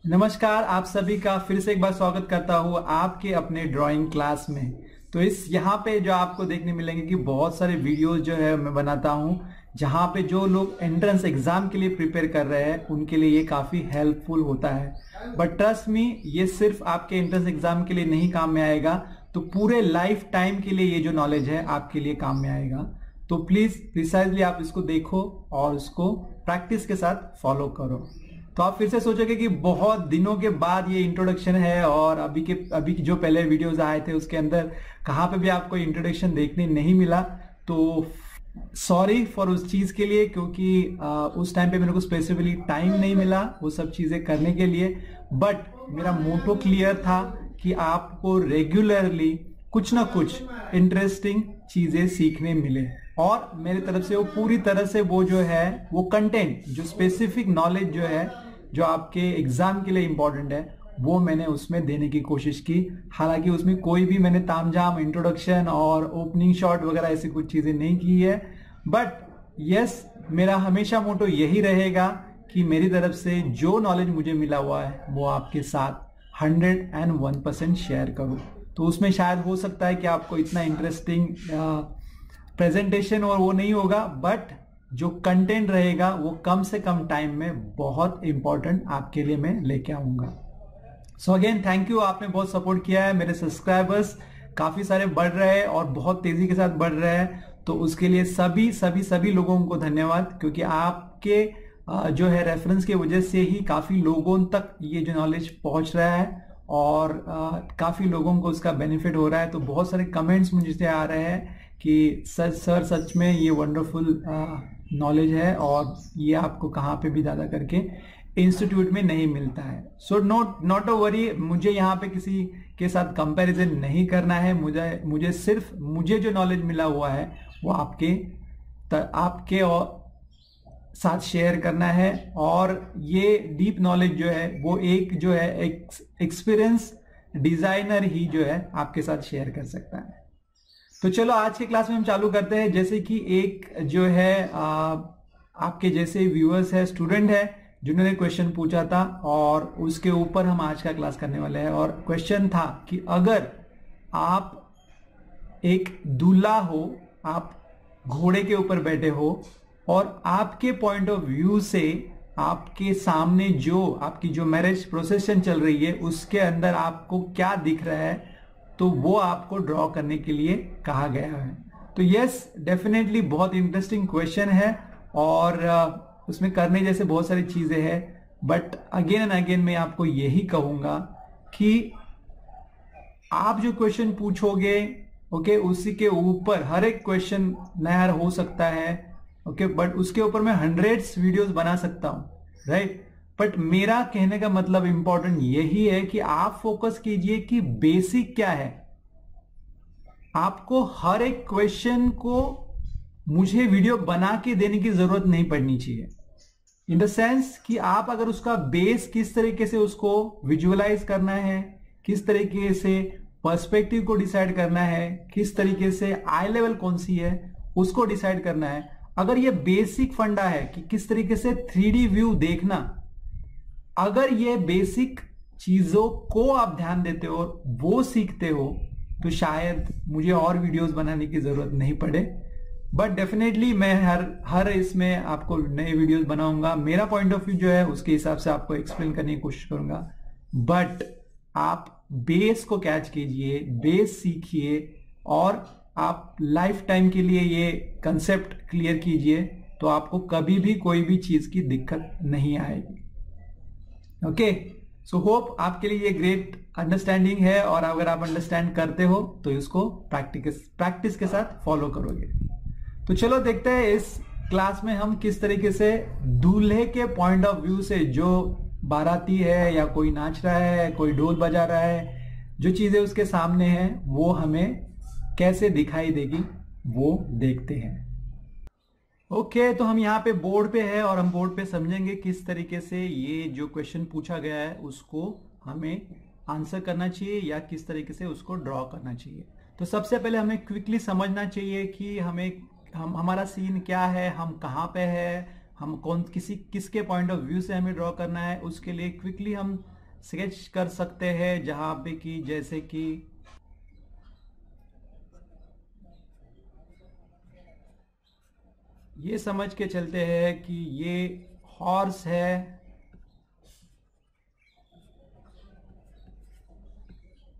नमस्कार, आप सभी का फिर से एक बार स्वागत करता हूँ आपके अपने ड्राइंग क्लास में। तो इस यहाँ पे जो आपको देखने मिलेंगे कि बहुत सारे वीडियोस जो है मैं बनाता हूँ, जहाँ पे जो लोग एंट्रेंस एग्जाम के लिए प्रिपेयर कर रहे हैं उनके लिए ये काफ़ी हेल्पफुल होता है। बट ट्रस्ट मी, ये सिर्फ आपके एंट्रेंस एग्जाम के लिए नहीं काम में आएगा, तो पूरे लाइफ टाइम के लिए ये जो नॉलेज है आपके लिए काम में आएगा। तो प्लीज़ प्रिसाइजली आप इसको देखो और उसको प्रैक्टिस के साथ फॉलो करो। तो आप फिर से सोचोगे कि बहुत दिनों के बाद ये इंट्रोडक्शन है और अभी की जो पहले वीडियोस आए थे उसके अंदर कहाँ पे भी आपको इंट्रोडक्शन देखने नहीं मिला। तो सॉरी फॉर उस चीज़ के लिए, क्योंकि उस टाइम पे मेरे को स्पेसिफिकली टाइम नहीं मिला वो सब चीज़ें करने के लिए। बट मेरा मोटो क्लियर था कि आपको रेगुलरली कुछ ना कुछ इंटरेस्टिंग चीज़ें सीखने मिले, और मेरी तरफ से वो पूरी तरह से वो जो है वो कंटेंट, जो स्पेसिफिक नॉलेज जो है जो आपके एग्जाम के लिए इंपॉर्टेंट है, वो मैंने उसमें देने की कोशिश की। हालांकि उसमें कोई भी मैंने तामझाम इंट्रोडक्शन और ओपनिंग शॉट वगैरह ऐसी कुछ चीज़ें नहीं की है। बट यस, मेरा हमेशा मोटो यही रहेगा कि मेरी तरफ से जो नॉलेज मुझे मिला हुआ है वो आपके साथ 101% शेयर करूँ। तो उसमें शायद हो सकता है कि आपको इतना इंटरेस्टिंग प्रेजेंटेशन और वो नहीं होगा, बट जो कंटेंट रहेगा वो कम से कम टाइम में बहुत इंपॉर्टेंट आपके लिए मैं लेके आऊंगा। सो अगेन थैंक यू, आपने बहुत सपोर्ट किया है। मेरे सब्सक्राइबर्स काफी सारे बढ़ रहे हैं और बहुत तेजी के साथ बढ़ रहे हैं, तो उसके लिए सभी सभी सभी लोगों को धन्यवाद, क्योंकि आपके जो है रेफरेंस की वजह से ही काफी लोगों तक ये जो नॉलेज पहुंच रहा है और काफी लोगों को उसका बेनिफिट हो रहा है। तो बहुत सारे कमेंट्स मुझे आ रहे हैं कि सर सच में ये वंडरफुल नॉलेज है और ये आपको कहाँ पे भी ज़्यादा करके इंस्टीट्यूट में नहीं मिलता है। सो नॉट अ वरी, मुझे यहाँ पे किसी के साथ कंपैरिजन नहीं करना है। मुझे सिर्फ मुझे जो नॉलेज मिला हुआ है वो आपके और साथ शेयर करना है, और ये डीप नॉलेज जो है वो एक जो है एक्सपीरियंस डिजाइनर ही जो है आपके साथ शेयर कर सकता है। तो चलो आज के क्लास में हम चालू करते हैं। जैसे कि एक जो है आपके जैसे व्यूअर्स है, स्टूडेंट है, जिन्होंने क्वेश्चन पूछा था और उसके ऊपर हम आज का क्लास करने वाले हैं। और क्वेश्चन था कि अगर आप एक दूल्हा हो, आप घोड़े के ऊपर बैठे हो और आपके पॉइंट ऑफ व्यू से आपके सामने आपकी जो मैरिज प्रोसेशन चल रही है उसके अंदर आपको क्या दिख रहा है, तो वो आपको ड्रॉ करने के लिए कहा गया है। तो यस, डेफिनेटली बहुत इंटरेस्टिंग क्वेश्चन है और उसमें करने जैसे बहुत सारी चीजें हैं। बट अगेन एंड अगेन मैं आपको यही कहूंगा कि आप जो क्वेश्चन पूछोगे, ओके, उसी के ऊपर हर एक क्वेश्चन नया हो सकता है, ओके, बट उसके ऊपर मैं हंड्रेड्स वीडियोस बना सकता हूं, राइट। बट मेरा कहने का मतलब इंपॉर्टेंट यही है कि आप फोकस कीजिए कि बेसिक क्या है। आपको हर एक क्वेश्चन को मुझे वीडियो बना के देने की जरूरत नहीं पड़नी चाहिए, इन द सेंस कि आप अगर उसका बेस किस तरीके से उसको विजुअलाइज करना है, किस तरीके से पर्सपेक्टिव को डिसाइड करना है, किस तरीके से आई लेवल कौन सी है उसको डिसाइड करना है, अगर ये बेसिक फंडा है कि किस तरीके से 3D व्यू देखना, अगर ये बेसिक चीजों को आप ध्यान देते हो और वो सीखते हो, तो शायद मुझे और वीडियोस बनाने की जरूरत नहीं पड़े। बट डेफिनेटली मैं हर इसमें आपको नए वीडियोस बनाऊंगा, मेरा पॉइंट ऑफ व्यू जो है उसके हिसाब से आपको एक्सप्लेन करने की कोशिश करूंगा। बट आप बेस को कैच कीजिए, बेस सीखिए और आप लाइफ टाइम के लिए ये कंसेप्ट क्लियर कीजिए, तो आपको कभी भी कोई भी चीज की दिक्कत नहीं आएगी। ओके, सो होप आपके लिए ये ग्रेट अंडरस्टैंडिंग है, और अगर आप अंडरस्टैंड करते हो तो इसको प्रैक्टिस के साथ फॉलो करोगे। तो चलो देखते हैं इस क्लास में हम किस तरीके से दूल्हे के पॉइंट ऑफ व्यू से, जो बाराती है या कोई नाच रहा है, कोई ढोल बजा रहा है, जो चीजें उसके सामने हैं वो हमें कैसे दिखाई देगी वो देखते हैं। ओके, तो हम यहाँ पे बोर्ड पे है और हम बोर्ड पे समझेंगे किस तरीके से ये जो क्वेश्चन पूछा गया है उसको हमें आंसर करना चाहिए या किस तरीके से उसको ड्रॉ करना चाहिए। तो सबसे पहले हमें क्विकली समझना चाहिए कि हमारा सीन क्या है, हम कहाँ पे है, हम किसके पॉइंट ऑफ व्यू से हमें ड्रॉ करना है। उसके लिए क्विकली हम स्केच कर सकते हैं, जहां पे कि जैसे कि ये समझ के चलते हैं कि ये हॉर्स है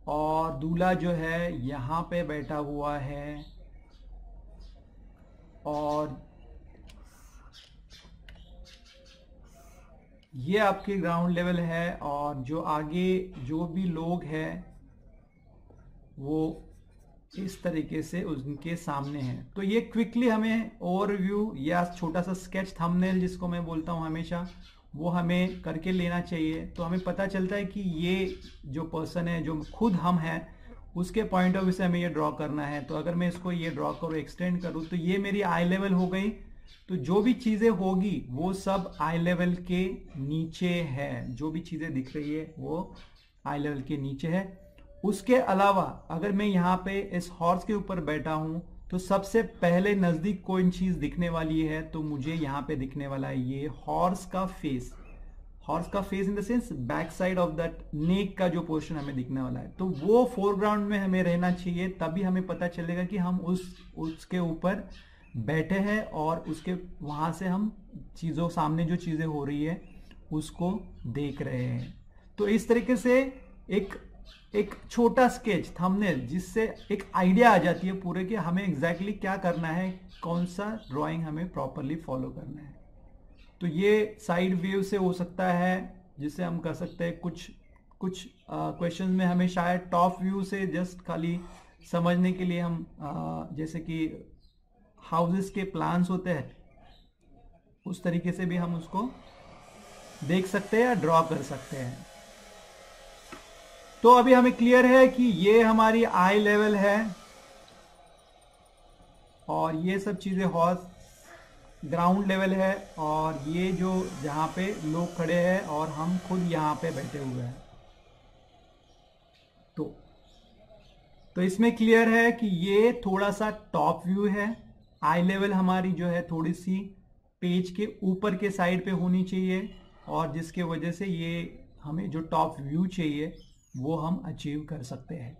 और दूल्हा जो है यहाँ पे बैठा हुआ है, और ये आपके ग्राउंड लेवल है, और जो आगे जो भी लोग हैं वो इस तरीके से उनके सामने है। तो ये क्विकली हमें ओवरव्यू या छोटा सा स्केच थंबनेल जिसको मैं बोलता हूँ हमेशा, वो हमें करके लेना चाहिए। तो हमें पता चलता है कि ये जो पर्सन है, जो खुद हम हैं, उसके पॉइंट ऑफ व्यू से हमें ये ड्रॉ करना है। तो अगर मैं इसको ये ड्रॉ करूँ, एक्सटेंड करूँ, तो ये मेरी आई लेवल हो गई। तो जो भी चीज़ें होगी वो सब आई लेवल के नीचे है, जो भी चीज़ें दिख रही है वो आई लेवल के नीचे है। उसके अलावा अगर मैं यहाँ पे इस हॉर्स के ऊपर बैठा हूं, तो सबसे पहले नजदीक कोई चीज दिखने वाली है, तो मुझे यहाँ पे दिखने वाला है ये हॉर्स का फेस। हॉर्स का face in the sense back side of that neck का जो पोर्शन हमें दिखने वाला है। तो वो फोरग्राउंड में हमें रहना चाहिए, तभी हमें पता चलेगा कि हम उसके ऊपर बैठे हैं, और उसके वहां से हम चीजों, सामने जो चीजें हो रही है उसको देख रहे हैं। तो इस तरीके से एक छोटा स्केच थंबनेल, जिससे एक आइडिया आ जाती है पूरे कि हमें एग्जैक्टली क्या करना है, कौन सा ड्राइंग हमें प्रॉपरली फॉलो करना है। तो ये साइड व्यू से हो सकता है, जिससे हम कर सकते हैं कुछ क्वेश्चन में हमें शायद टॉप व्यू से जस्ट खाली समझने के लिए हम जैसे कि हाउसेस के प्लान्स होते हैं, उस तरीके से भी हम उसको देख सकते हैं या ड्रॉ कर सकते हैं। तो अभी हमें क्लियर है कि ये हमारी आई लेवल है, और ये सब चीजें हॉर्स ग्राउंड लेवल है, और ये जो जहां पे लोग खड़े हैं और हम खुद यहां पे बैठे हुए हैं। तो इसमें क्लियर है कि ये थोड़ा सा टॉप व्यू है। आई लेवल हमारी जो है थोड़ी सी पेज के ऊपर के साइड पे होनी चाहिए, और जिसके वजह से ये हमें जो टॉप व्यू चाहिए वो हम अचीव कर सकते हैं।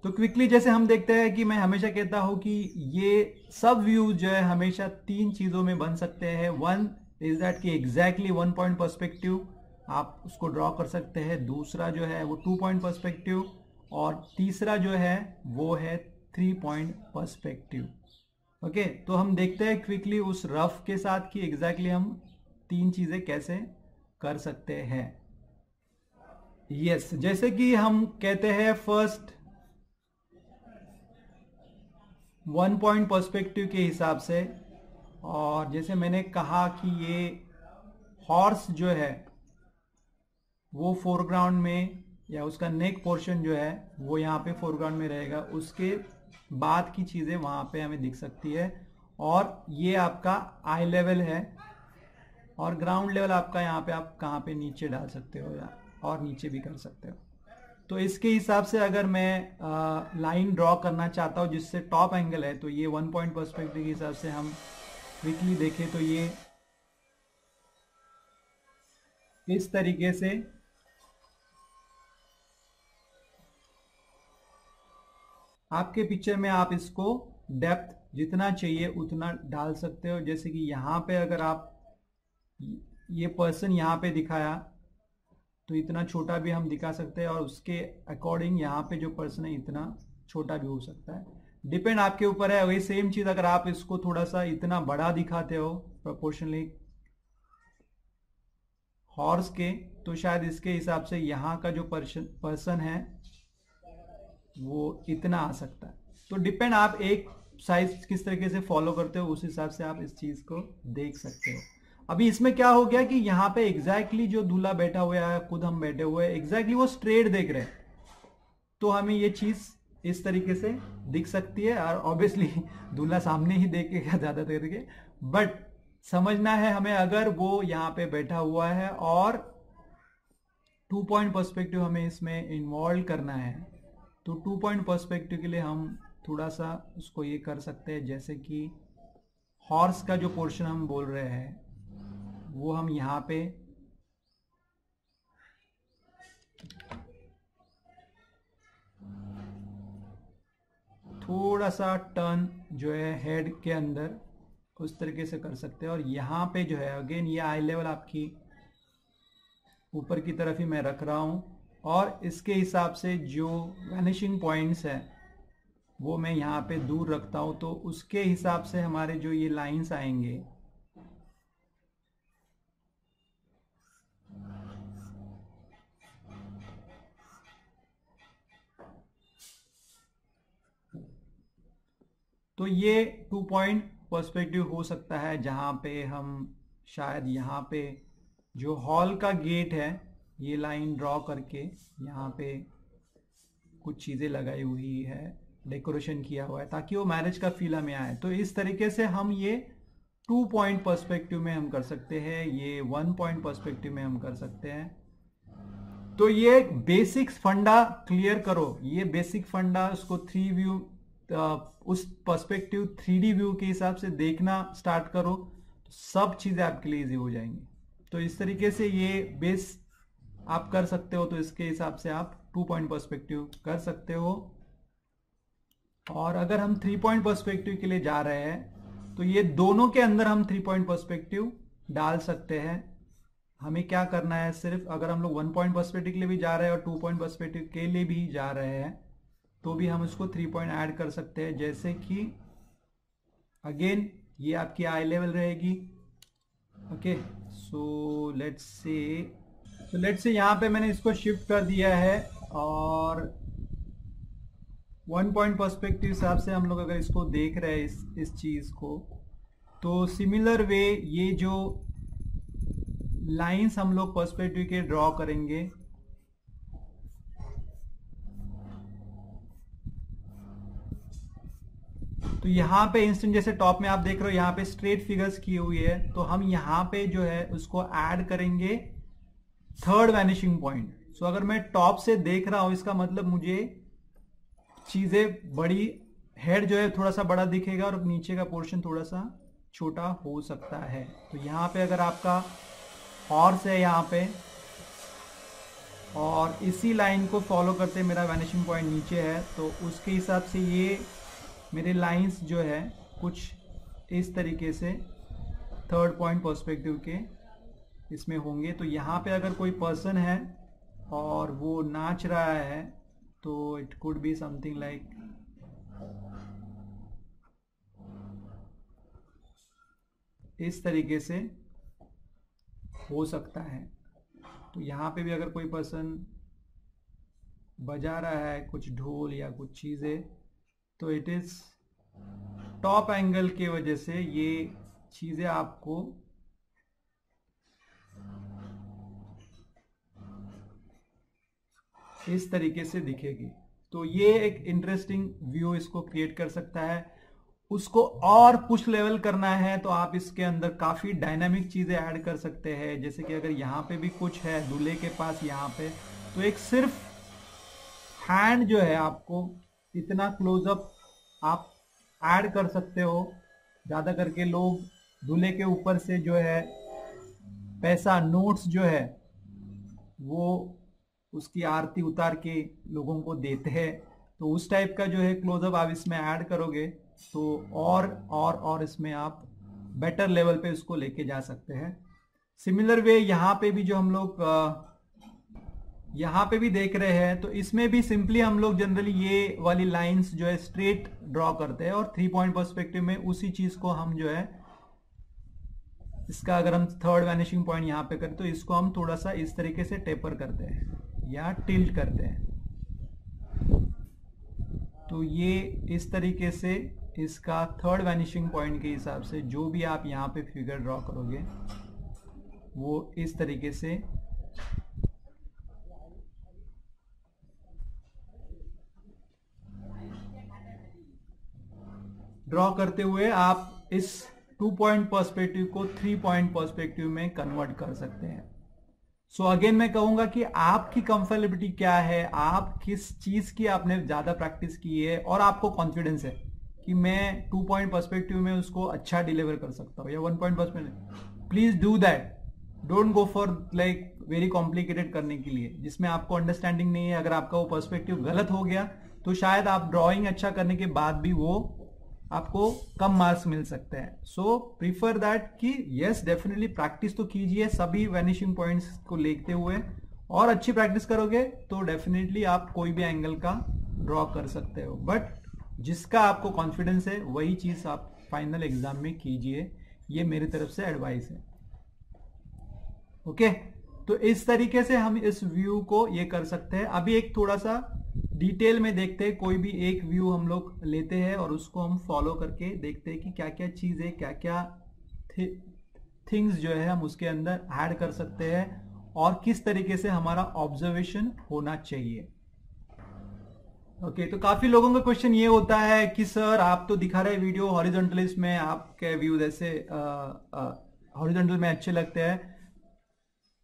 तो क्विकली जैसे हम देखते हैं कि मैं हमेशा कहता हूं कि ये सब व्यू जो है हमेशा तीन चीजों में बन सकते हैं। वन इज दैट कि एग्जैक्टली 1 पॉइंट पर्सपेक्टिव आप उसको ड्रॉ कर सकते हैं, दूसरा जो है वो 2 पॉइंट पर्सपेक्टिव, और तीसरा जो है वो है 3 पॉइंट पर्सपेक्टिव। ओके, तो हम देखते हैं क्विकली उस रफ के साथ कि एग्जैक्टली हम तीन चीजें कैसे कर सकते हैं। यस, जैसे कि हम कहते हैं फर्स्ट 1 पॉइंट पर्सपेक्टिव के हिसाब से, और जैसे मैंने कहा कि ये हॉर्स जो है वो फोरग्राउंड में, या उसका नेक पोर्शन जो है वो यहाँ पे फोरग्राउंड में रहेगा, उसके बाद की चीजें वहां पे हमें दिख सकती है। और ये आपका आई लेवल है, और ग्राउंड लेवल आपका यहाँ पे आप कहाँ पे नीचे डाल सकते हो, या और नीचे भी कर सकते हो। तो इसके हिसाब से अगर मैं लाइन ड्रॉ करना चाहता हूँ जिससे टॉप एंगल है, तो ये 1 पॉइंट पर्सपेक्टिव के हिसाब से हम क्विकली देखें तो ये इस तरीके से आपके पिक्चर में आप इसको डेप्थ जितना चाहिए उतना डाल सकते हो। जैसे कि यहाँ पे अगर आप ये पर्सन यहाँ पे दिखाया तो इतना छोटा भी हम दिखा सकते हैं, और उसके अकॉर्डिंग यहाँ पे जो पर्सन है इतना छोटा भी हो सकता है, डिपेंड आपके ऊपर है। वही सेम चीज अगर आप इसको थोड़ा सा इतना बड़ा दिखाते हो प्रोपोर्शनली हॉर्स के, तो शायद इसके हिसाब से यहाँ का जो पर्सन है वो इतना आ सकता है। तो डिपेंड आप एक साइज किस तरीके से फॉलो करते हो, उस हिसाब से आप इस चीज को देख सकते हो। अभी इसमें क्या हो गया कि यहाँ पे एग्जैक्टली जो दूल्हा बैठा हुआ है, खुद हम बैठे हुए हैं, एग्जैक्टली वो स्ट्रेट देख रहे हैं, तो हमें ये चीज इस तरीके से दिख सकती है। और ऑब्वियसली दूल्हा सामने ही देखेगा ज्यादा करके, बट समझना है हमें अगर वो यहाँ पे बैठा हुआ है और 2 पॉइंट पर्सपेक्टिव हमें इसमें इन्वॉल्व करना है, तो 2 पॉइंट पर्सपेक्टिव के लिए हम थोड़ा सा उसको ये कर सकते हैं, जैसे कि हॉर्स का जो पोर्शन हम बोल रहे हैं वो हम यहाँ पे थोड़ा सा टर्न जो है हेड के अंदर उस तरीके से कर सकते हैं। और यहाँ पे जो है अगेन ये आई लेवल आपकी ऊपर की तरफ ही मैं रख रहा हूँ, और इसके हिसाब से जो वैनिशिंग पॉइंट्स है वो मैं यहाँ पे दूर रखता हूँ, तो उसके हिसाब से हमारे जो ये लाइंस आएंगे तो ये 2 पॉइंट पर्सपेक्टिव हो सकता है, जहाँ पे हम शायद यहाँ पे जो हॉल का गेट है ये लाइन ड्रॉ करके यहाँ पे कुछ चीज़ें लगाई हुई है, डेकोरेशन किया हुआ है ताकि वो मैरिज का फील हमें आए। तो इस तरीके से हम ये 2 पॉइंट पर्सपेक्टिव में हम कर सकते हैं, ये 1 पॉइंट पर्सपेक्टिव में हम कर सकते हैं। तो ये बेसिक फंडा क्लियर करो, ये बेसिक फंडा उसको 3 व्यू उस पर्सपेक्टिव 3D व्यू के हिसाब से देखना स्टार्ट करो, तो सब चीजें आपके लिए इजी हो जाएंगी। तो इस तरीके से ये बेस आप कर सकते हो, तो इसके हिसाब से आप 2 पॉइंट पर्सपेक्टिव कर सकते हो। और अगर हम 3 पॉइंट पर्सपेक्टिव के लिए जा रहे हैं तो ये दोनों के अंदर हम 3 पॉइंट पर्सपेक्टिव डाल सकते हैं। हमें क्या करना है, सिर्फ अगर हम लोग 1 पॉइंट पर्सपेक्टिव के लिए भी जा रहे हैं और 2 पॉइंट पर्सपेक्टिव के लिए भी जा रहे हैं तो भी हम उसको 3 पॉइंट ऐड कर सकते हैं। जैसे कि अगेन ये आपकी आई लेवल रहेगी। ओके, सो लेट्स से यहाँ पे मैंने इसको शिफ्ट कर दिया है, और 1 पॉइंट पर्सपेक्टिव हिसाब से हम लोग अगर इसको देख रहे हैं इस चीज को, तो सिमिलर वे ये जो लाइंस हम लोग पर्सपेक्टिव के ड्रॉ करेंगे, तो यहाँ पे इंस्टेंट जैसे टॉप में आप देख रहे हो यहाँ पे स्ट्रेट फिगर्स की हुई है, तो हम यहाँ पे जो है उसको ऐड करेंगे 3rd वैनिशिंग पॉइंट। सो अगर मैं टॉप से देख रहा हूं इसका मतलब मुझे चीजें बड़ी, हेड जो है थोड़ा सा बड़ा दिखेगा और नीचे का पोर्शन थोड़ा सा छोटा हो सकता है। तो यहाँ पे अगर आपका हॉर्स है यहाँ पे और इसी लाइन को फॉलो करते मेरा वैनिशिंग पॉइंट नीचे है, तो उसके हिसाब से ये मेरे लाइंस जो है कुछ इस तरीके से 3rd पॉइंट पर्सपेक्टिव के इसमें होंगे। तो यहाँ पे अगर कोई पर्सन है और वो नाच रहा है तो it could be something like इस तरीके से हो सकता है। तो यहाँ पे भी अगर कोई पर्सन बजा रहा है कुछ ढोल या कुछ चीज़ें, तो इट इज टॉप एंगल की वजह से ये चीजें आपको इस तरीके से दिखेगी। तो ये एक इंटरेस्टिंग व्यू इसको क्रिएट कर सकता है। उसको और पुश लेवल करना है तो आप इसके अंदर काफी डायनामिक चीजें ऐड कर सकते हैं, जैसे कि अगर यहाँ पे भी कुछ है दूल्हे के पास यहाँ पे, तो एक सिर्फ हैंड जो है आपको इतना क्लोजअप आप ऐड कर सकते हो। ज्यादा करके लोग दूल्हे के ऊपर से जो है पैसा नोट्स जो है वो उसकी आरती उतार के लोगों को देते हैं, तो उस टाइप का जो है क्लोजअप आप इसमें ऐड करोगे तो और इसमें आप बेटर लेवल पे इसको लेके जा सकते हैं। सिमिलर वे यहाँ पे भी जो हम लोग यहाँ पे भी देख रहे हैं, तो इसमें भी सिंपली हम लोग जनरली ये वाली लाइंस जो है स्ट्रेट ड्रॉ करते हैं और 3 पॉइंट पर्सपेक्टिव में उसी चीज को हम जो है इसका अगर हम 3rd वैनिशिंग पॉइंट यहाँ पे करें तो इसको हम थोड़ा सा इस तरीके से टेपर करते हैं या टिल्ट करते हैं। तो ये इस तरीके से इसका 3rd वैनिशिंग पॉइंट के हिसाब से जो भी आप यहाँ पे फिगर ड्रॉ करोगे वो इस तरीके से ड्रॉ करते हुए आप इस 2 पॉइंट पर्सपेक्टिव को 3 पॉइंट पर्सपेक्टिव में कन्वर्ट कर सकते हैं। सो अगेन मैं कहूंगा कि आपकी कंफर्टेबिलिटी क्या है, आप किस चीज की आपने ज्यादा प्रैक्टिस की है और आपको कॉन्फिडेंस है कि मैं 2 पॉइंट पर्सपेक्टिव में उसको अच्छा डिलीवर कर सकता हूँ या 1 point perspective. Please do that, don't go for like very complicated करने के लिए जिसमें आपको अंडरस्टैंडिंग नहीं है। अगर आपका वो पर्सपेक्टिव गलत हो गया तो शायद आप ड्राइंग अच्छा करने के बाद भी वो आपको कम मार्क्स मिल सकते हैं। सो प्रीफर दैट कि यस डेफिनेटली प्रैक्टिस तो कीजिए सभी वैनिशिंग पॉइंट्स को लेते हुए, और अच्छी प्रैक्टिस करोगे तो डेफिनेटली आप कोई भी एंगल का ड्रॉ कर सकते हो, बट जिसका आपको कॉन्फिडेंस है वही चीज आप फाइनल एग्जाम में कीजिए, ये मेरी तरफ से एडवाइस है। ओके, तो इस तरीके से हम इस व्यू को ये कर सकते हैं। अभी एक थोड़ा सा डिटेल में देखते हैं, कोई भी एक व्यू हम लोग लेते हैं और उसको हम फॉलो करके देखते हैं कि क्या क्या चीजें, क्या क्या थिंग्स जो है हम उसके अंदर ऐड कर सकते हैं और किस तरीके से हमारा ऑब्जर्वेशन होना चाहिए। ओके, तो काफी लोगों का क्वेश्चन ये होता है कि सर आप तो दिखा रहे वीडियो हॉरिजॉन्टल, इसमें आपके व्यू जैसे हॉरिजॉन्टल में अच्छे लगते हैं।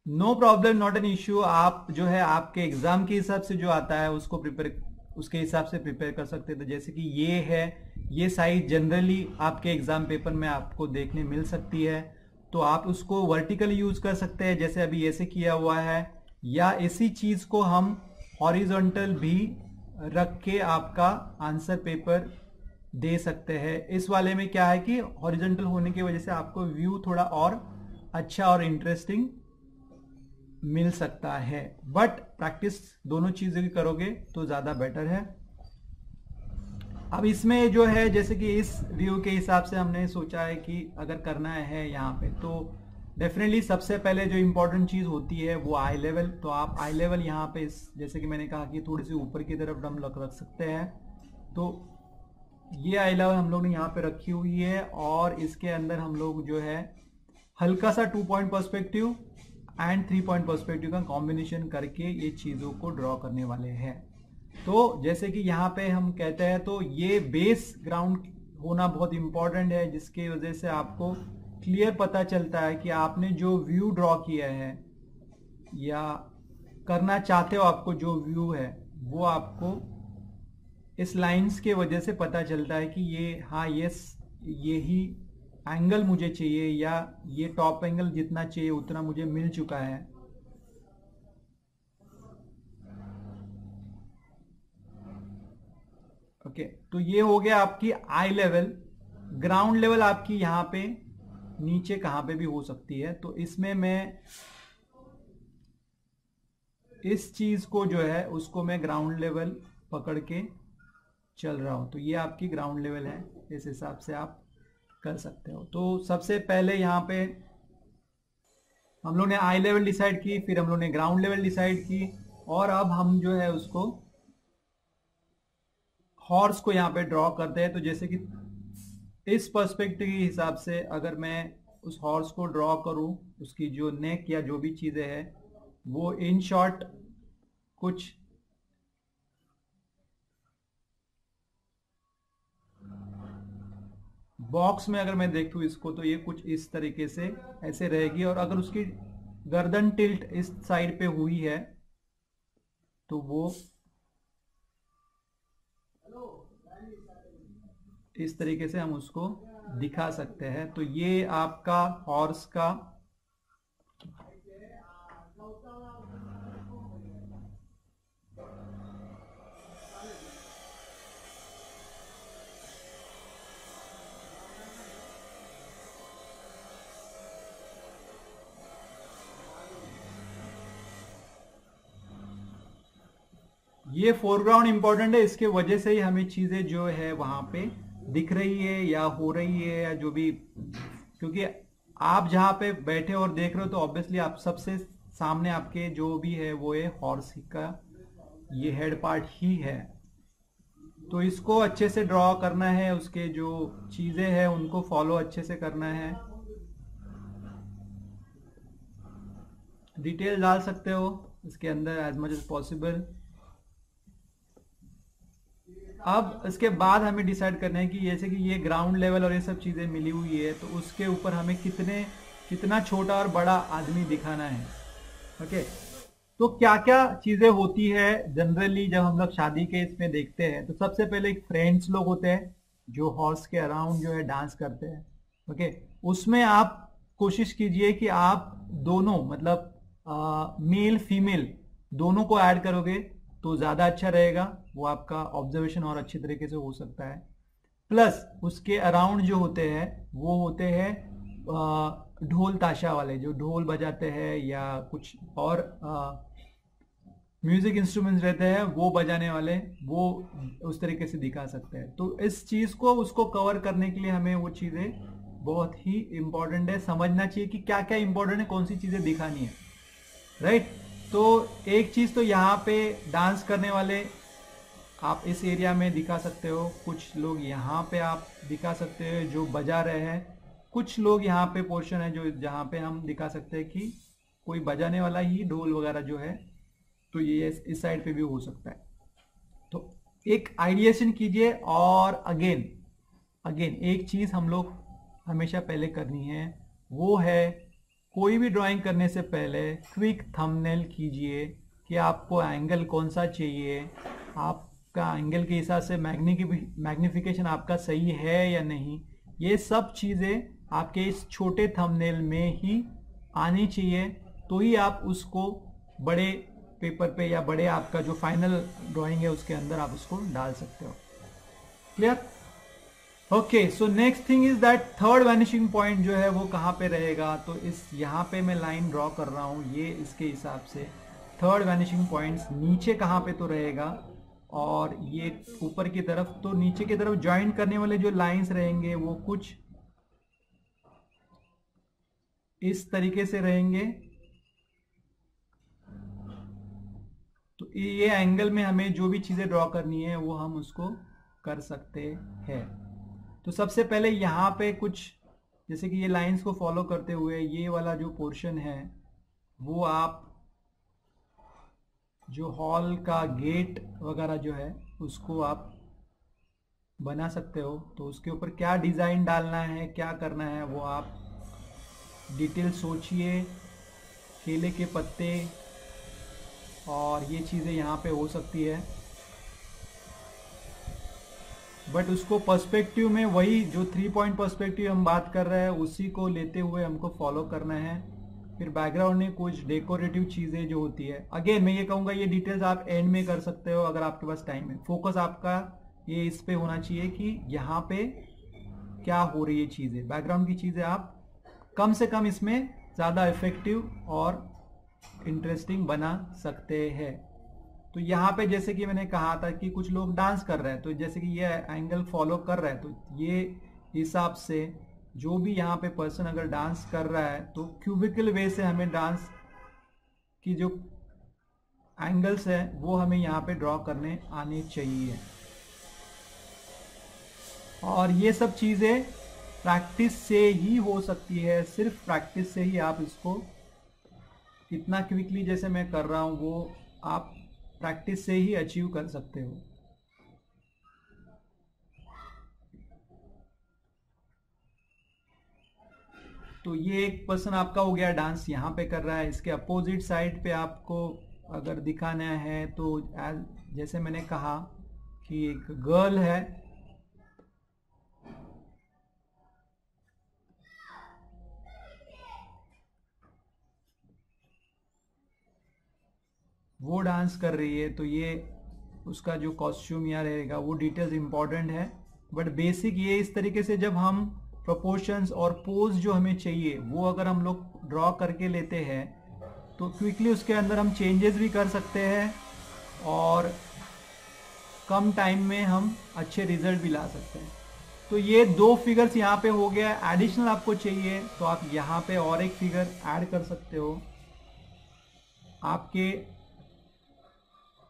No problem, not an issue. आप जो है आपके एग्जाम के हिसाब से जो आता है उसको प्रिपेयर, उसके हिसाब से प्रिपेयर कर सकते हैं। तो जैसे कि ये है, ये साइज जनरली आपके एग्जाम पेपर में आपको देखने मिल सकती है, तो आप उसको वर्टिकल यूज कर सकते हैं जैसे अभी ऐसे किया हुआ है, या इसी चीज को हम हॉरिजॉन्टल भी रख के आपका आंसर पेपर दे सकते हैं। इस वाले में क्या है कि हॉरिजॉन्टल होने की वजह से आपको व्यू थोड़ा और अच्छा और इंटरेस्टिंग मिल सकता है, बट प्रैक्टिस दोनों चीजें भी करोगे तो ज्यादा बेटर है। अब इसमें जो है जैसे कि इस व्यू के हिसाब से हमने सोचा है कि अगर करना है यहाँ पे, तो डेफिनेटली सबसे पहले जो इंपॉर्टेंट चीज होती है वो आई लेवल। तो आप आई लेवल यहाँ पे जैसे कि मैंने कहा कि थोड़ी सी ऊपर की तरफ हम लोग रख सकते हैं। तो ये आई लेवल हम लोग ने यहाँ पे रखी हुई है, और इसके अंदर हम लोग जो है हल्का सा 2 point perspective and 3 point perspective का कॉम्बिनेशन करके ये चीजों को ड्रॉ करने वाले हैं। तो जैसे कि यहाँ पे हम कहते हैं, तो ये बेस ग्राउंड होना बहुत इंपॉर्टेंट है, जिसकी वजह से आपको क्लियर पता चलता है कि आपने जो व्यू ड्रॉ किया है या करना चाहते हो, आपको जो व्यू है वो आपको इस लाइंस के वजह से पता चलता है कि ये, हाँ ये ही एंगल मुझे चाहिए, या ये टॉप एंगल जितना चाहिए उतना मुझे मिल चुका है। ओके, तो ये हो गया आपकी आई लेवल। ग्राउंड लेवल आपकी यहाँ पे नीचे कहाँ पे भी हो सकती है, तो इसमें मैं इस चीज को जो है उसको मैं ग्राउंड लेवल पकड़ के चल रहा हूं, तो ये आपकी ग्राउंड लेवल है, इस हिसाब से आप कर सकते हो। तो सबसे पहले यहाँ पे हम लोग ने आई लेवल डिसाइड की, फिर हम लोग ने ग्राउंड लेवल डिसाइड की, और अब हम जो है उसको हॉर्स को यहाँ पे ड्रॉ करते हैं। तो जैसे कि इस पर्सपेक्टिव के हिसाब से अगर मैं उस हॉर्स को ड्रॉ करूं, उसकी जो नेक या जो भी चीजें हैं वो इन शॉर्ट कुछ बॉक्स में अगर मैं देखूं इसको, तो ये कुछ इस तरीके से ऐसे रहेगी, और अगर उसकी गर्दन टिल्ट इस साइड पे हुई है तो वो इस तरीके से हम उसको दिखा सकते हैं। तो ये आपका हॉर्स का ये फोरग्राउंड इंपॉर्टेंट है, इसके वजह से ही हमें चीजें जो है वहां पे दिख रही है या हो रही है या जो भी, क्योंकि आप जहां पे बैठे और देख रहे हो तो ऑब्वियसली आप सबसे सामने आपके जो भी है वो है हॉर्स का ये हेड पार्ट ही है। तो इसको अच्छे से ड्रॉ करना है, उसके जो चीजें हैं उनको फॉलो अच्छे से करना है। डिटेल डाल सकते हो इसके अंदर एज मच एज पॉसिबल। अब इसके बाद हमें डिसाइड करना है कि जैसे कि ये ग्राउंड लेवल और ये सब चीजें मिली हुई है, तो उसके ऊपर हमें कितना छोटा और बड़ा आदमी दिखाना है। ओके, तो क्या क्या चीजें होती है जनरली जब हम लोग शादी के इसमें देखते हैं, तो सबसे पहले एक फ्रेंड्स लोग होते हैं जो हॉर्स के अराउंड जो है डांस करते हैं। ओके, उसमें आप कोशिश कीजिए कि आप दोनों मतलब मेल फीमेल दोनों को ऐड करोगे, तो ज़्यादा अच्छा रहेगा, वो आपका ऑब्जर्वेशन और अच्छी तरीके से हो सकता है। प्लस उसके अराउंड जो होते हैं वो होते हैं ढोल ताशा वाले, जो ढोल बजाते हैं या कुछ और म्यूजिक इंस्ट्रूमेंट्स रहते हैं वो बजाने वाले, वो उस तरीके से दिखा सकते हैं। तो इस चीज को उसको कवर करने के लिए हमें वो चीजें बहुत ही इंपॉर्टेंट है, समझना चाहिए कि क्या क्या इंपॉर्टेंट है, कौन सी चीजें दिखानी है, राइट। तो एक चीज तो यहाँ पे डांस करने वाले आप इस एरिया में दिखा सकते हो, कुछ लोग यहाँ पे आप दिखा सकते हो जो बजा रहे हैं, कुछ लोग यहाँ पे पोर्शन है जो जहाँ पे हम दिखा सकते हैं कि कोई बजाने वाला ही ढोल वगैरह जो है, तो ये इस साइड पे भी हो सकता है। तो एक आइडिएशन कीजिए। और अगेन अगेन एक चीज हम लोग हमेशा पहले करनी है, वो है कोई भी ड्राइंग करने से पहले क्विक थंबनेल कीजिए कि आपको एंगल कौन सा चाहिए, आपका एंगल के हिसाब से मैग्निफिकेशन आपका सही है या नहीं, ये सब चीज़ें आपके इस छोटे थंबनेल में ही आनी चाहिए, तो ही आप उसको बड़े पेपर पे या बड़े आपका जो फाइनल ड्राइंग है उसके अंदर आप उसको डाल सकते हो। Clear? Okay, so next thing is that third vanishing point जो है वो कहाँ पे रहेगा। तो इस यहाँ पे मैं लाइन ड्रॉ कर रहा हूँ, ये इसके हिसाब से थर्ड वैनिशिंग पॉइंट्स नीचे कहाँ पे तो रहेगा, और ये ऊपर की तरफ, तो नीचे की तरफ ज्वाइन करने वाले जो लाइंस रहेंगे वो कुछ इस तरीके से रहेंगे। तो ये एंगल में हमें जो भी चीजें ड्रॉ करनी है वो हम उसको कर सकते हैं। तो सबसे पहले यहाँ पे कुछ जैसे कि ये लाइंस को फॉलो करते हुए ये वाला जो पोर्शन है वो आप जो हॉल का गेट वगैरह जो है उसको आप बना सकते हो। तो उसके ऊपर क्या डिज़ाइन डालना है, क्या करना है, वो आप डिटेल सोचिए। केले के पत्ते और ये चीज़ें यहाँ पे हो सकती है, बट उसको पर्सपेक्टिव में वही जो 3 पॉइंट पर्सपेक्टिव हम बात कर रहे हैं उसी को लेते हुए हमको फॉलो करना है। फिर बैकग्राउंड में कुछ डेकोरेटिव चीज़ें जो होती है, अगेन मैं ये कहूँगा ये डिटेल्स आप एंड में कर सकते हो अगर आपके पास टाइम है। फोकस आपका ये इस पे होना चाहिए कि यहाँ पे क्या हो रही है चीज़ें, बैकग्राउंड की चीज़ें आप कम से कम इसमें ज़्यादा इफेक्टिव और इंटरेस्टिंग बना सकते हैं। तो यहाँ पे जैसे कि मैंने कहा था कि कुछ लोग डांस कर रहे हैं, तो जैसे कि ये एंगल फॉलो कर रहा है, तो ये हिसाब से जो भी यहाँ पे पर्सन अगर डांस कर रहा है तो क्यूबिकल वे से हमें डांस की जो एंगल्स है वो हमें यहाँ पे ड्रॉ करने आने चाहिए। और ये सब चीज़ें प्रैक्टिस से ही हो सकती है, सिर्फ प्रैक्टिस से ही आप इसको इतना क्विकली जैसे मैं कर रहा हूँ वो आप प्रैक्टिस से ही अचीव कर सकते हो। तो ये एक पर्सन आपका हो गया डांस यहाँ पे कर रहा है। इसके अपोजिट साइड पे आपको अगर दिखाना है तो जैसे मैंने कहा कि एक गर्ल है, वो डांस कर रही है, तो ये उसका जो कॉस्ट्यूम यहाँ रहेगा वो डिटेल्स इंपॉर्टेंट है, बट बेसिक ये इस तरीके से जब हम प्रोपोर्शंस और पोज जो हमें चाहिए वो अगर हम लोग ड्रॉ करके लेते हैं तो क्विकली उसके अंदर हम चेंजेस भी कर सकते हैं और कम टाइम में हम अच्छे रिजल्ट भी ला सकते हैं। तो ये 2 फिगर्स यहाँ पे हो गया। एडिशनल आपको चाहिए तो आप यहाँ पे और एक फिगर ऐड कर सकते हो, आपके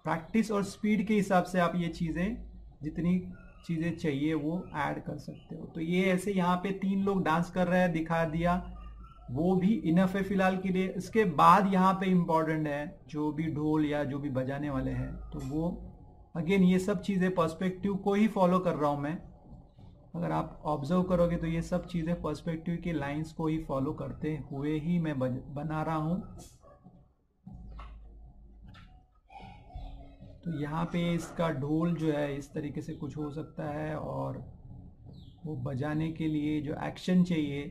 प्रैक्टिस और स्पीड के हिसाब से आप ये चीज़ें जितनी चीज़ें चाहिए वो ऐड कर सकते हो। तो ये ऐसे यहाँ पे 3 लोग डांस कर रहे हैं दिखा दिया, वो भी इनफ है फिलहाल के लिए। इसके बाद यहाँ पे इम्पोर्टेंट है जो भी ढोल या जो भी बजाने वाले हैं, तो वो अगेन ये सब चीज़ें पर्सपेक्टिव को ही फॉलो कर रहा हूँ मैं। अगर आप ऑब्जर्व करोगे तो ये सब चीज़ें पर्सपेक्टिव की लाइंस को ही फॉलो करते हुए ही मैं बना रहा हूँ। तो यहाँ पे इसका ढोल जो है इस तरीके से कुछ हो सकता है, और वो बजाने के लिए जो एक्शन चाहिए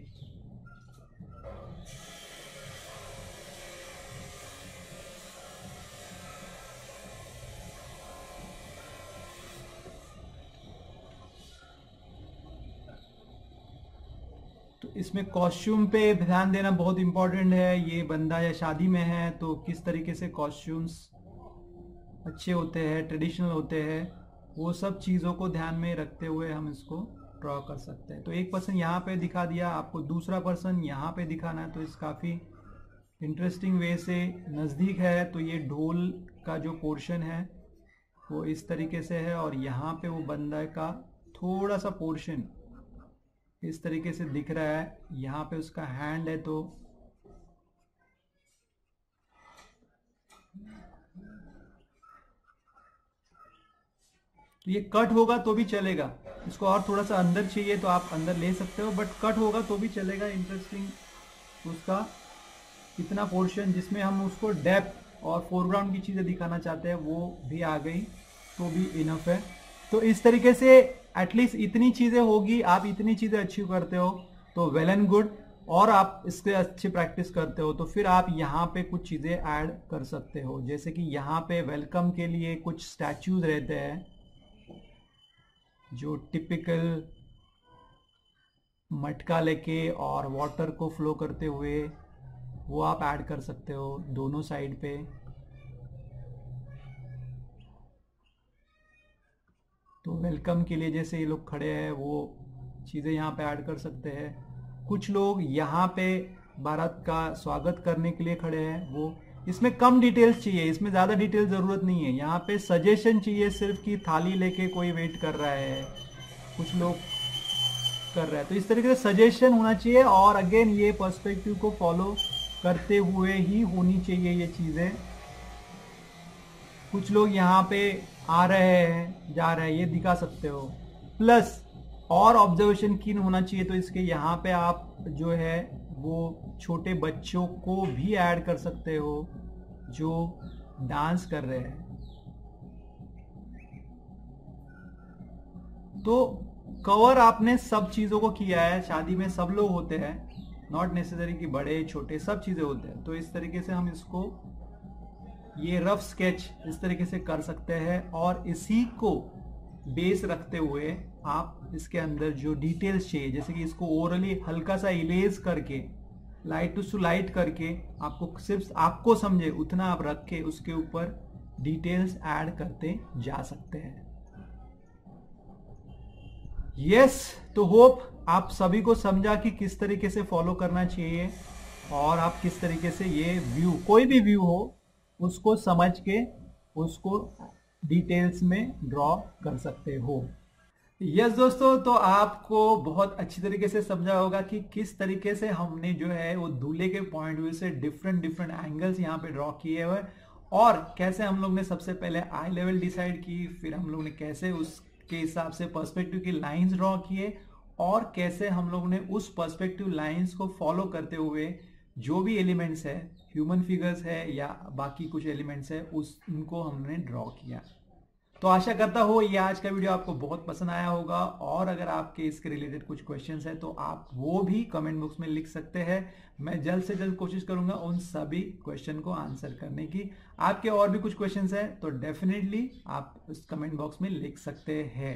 इसमें कॉस्ट्यूम पे ध्यान देना बहुत इंपॉर्टेंट है। ये बंदा या शादी में है तो किस तरीके से कॉस्ट्यूम्स अच्छे होते हैं, ट्रेडिशनल होते हैं, वो सब चीज़ों को ध्यान में रखते हुए हम इसको ड्रॉ कर सकते हैं। तो एक पर्सन यहाँ पे दिखा दिया, आपको दूसरा पर्सन यहाँ पे दिखाना है। तो इस काफ़ी इंटरेस्टिंग वे से नज़दीक है। तो ये ढोल का जो पोर्शन है वो इस तरीके से है, और यहाँ पे वो बंदा का थोड़ा सा पोर्शन इस तरीके से दिख रहा है। यहाँ पे उसका हैंड है, तो ये कट होगा तो भी चलेगा। इसको और थोड़ा सा अंदर चाहिए तो आप अंदर ले सकते हो, बट कट होगा तो भी चलेगा। इंटरेस्टिंग उसका इतना पोर्शन जिसमें हम उसको डेप्थ और फोरग्राउंड की चीज़ें दिखाना चाहते हैं वो भी आ गई तो भी इनफ है। तो इस तरीके से एटलीस्ट इतनी चीज़ें होगी, आप इतनी चीज़ें अचीव करते हो तो वेल एंड गुड, और आप इसके अच्छी प्रैक्टिस करते हो तो फिर आप यहाँ पे कुछ चीज़ें ऐड कर सकते हो। जैसे कि यहाँ पे वेलकम के लिए कुछ स्टैचूज रहते हैं जो टिपिकल मटका लेके और वाटर को फ्लो करते हुए, वो आप ऐड कर सकते हो दोनों साइड पे। तो वेलकम के लिए जैसे ये लोग खड़े हैं वो चीज़ें यहाँ पे ऐड कर सकते हैं। कुछ लोग यहाँ पे बारात का स्वागत करने के लिए खड़े हैं, वो इसमें कम डिटेल्स चाहिए, इसमें ज़्यादा डिटेल ज़रूरत नहीं है। यहाँ पे सजेशन चाहिए सिर्फ कि थाली लेके कोई वेट कर रहा है, कुछ लोग कर रहा है, तो इस तरीके से सजेशन होना चाहिए। और अगेन ये पर्सपेक्टिव को फॉलो करते हुए ही होनी चाहिए ये चीज़ें। कुछ लोग यहाँ पे आ रहे हैं, जा रहे हैं, ये दिखा सकते हो। प्लस और ऑब्जर्वेशन कीन होना चाहिए, तो इसके यहाँ पे आप जो है वो छोटे बच्चों को भी ऐड कर सकते हो जो डांस कर रहे हैं। तो कवर आपने सब चीज़ों को किया है। शादी में सब लोग होते हैं, नॉट नेसेसरी कि बड़े छोटे, सब चीज़ें होते हैं। तो इस तरीके से हम इसको ये रफ स्केच इस तरीके से कर सकते हैं, और इसी को बेस रखते हुए आप इसके अंदर जो डिटेल्स चाहिए, जैसे कि इसको ओरली हल्का सा इरेज करके, लाइट टू लाइट करके, आपको सिर्फ आपको समझे उतना आप रख के उसके ऊपर डिटेल्स ऐड करते जा सकते हैं। यस, तो होप आप सभी को समझा कि किस तरीके से फॉलो करना चाहिए, और आप किस तरीके से ये व्यू, कोई भी व्यू हो, उसको समझ के उसको डिटेल्स में ड्रॉ कर सकते हो। यस दोस्तों, तो आपको बहुत अच्छी तरीके से समझा होगा कि किस तरीके से हमने जो है वो दूल्हे के पॉइंट व्यू से डिफरेंट एंगल्स यहाँ पे ड्रॉ किए हुए, और कैसे हम लोग ने सबसे पहले आई लेवल डिसाइड की, फिर हम लोग ने कैसे उसके हिसाब से पर्सपेक्टिव की लाइंस ड्रॉ किए, और कैसे हम लोग ने उस पर्सपेक्टिव लाइंस को फॉलो करते हुए जो भी एलिमेंट्स है, ह्यूमन फिगर्स है या बाकी कुछ एलिमेंट्स है, उनको हमने ड्रॉ किया। तो आशा करता हो ये आज का वीडियो आपको बहुत पसंद आया होगा, और अगर आपके इसके रिलेटेड कुछ क्वेश्चंस है तो आप वो भी कमेंट बॉक्स में लिख सकते हैं। मैं जल्द से जल्द कोशिश करूंगा उन सभी क्वेश्चन को आंसर करने की। आपके और भी कुछ क्वेश्चंस है तो डेफिनेटली आप उस कमेंट बॉक्स में लिख सकते हैं।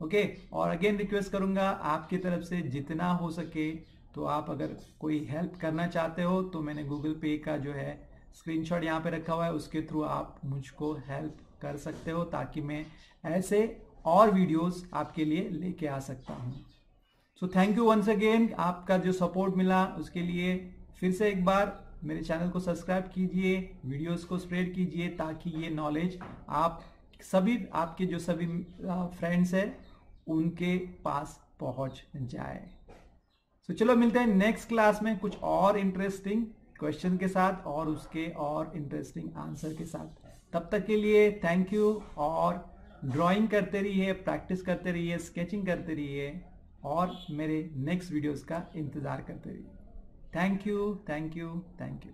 ओके, और अगेन रिक्वेस्ट करूंगा आपकी तरफ से जितना हो सके, तो आप अगर कोई हेल्प करना चाहते हो तो मैंने गूगल पे का जो है स्क्रीनशॉट यहाँ पे रखा हुआ है, उसके थ्रू आप मुझको हेल्प कर सकते हो, ताकि मैं ऐसे और वीडियोस आपके लिए लेके आ सकता हूँ। So thank you once again, आपका जो सपोर्ट मिला उसके लिए फिर से एक बार मेरे चैनल को सब्सक्राइब कीजिए, वीडियोस को स्प्रेड कीजिए, ताकि ये नॉलेज आप सभी, आपके जो सभी फ्रेंड्स हैं उनके पास पहुँच जाए। तो चलो मिलते हैं नेक्स्ट क्लास में कुछ और इंटरेस्टिंग क्वेश्चन के साथ और उसके और इंटरेस्टिंग आंसर के साथ। तब तक के लिए थैंक यू, और ड्राइंग करते रहिए, प्रैक्टिस करते रहिए, स्केचिंग करते रहिए, और मेरे नेक्स्ट वीडियोस का इंतज़ार करते रहिए। Thank you, thank you, thank you.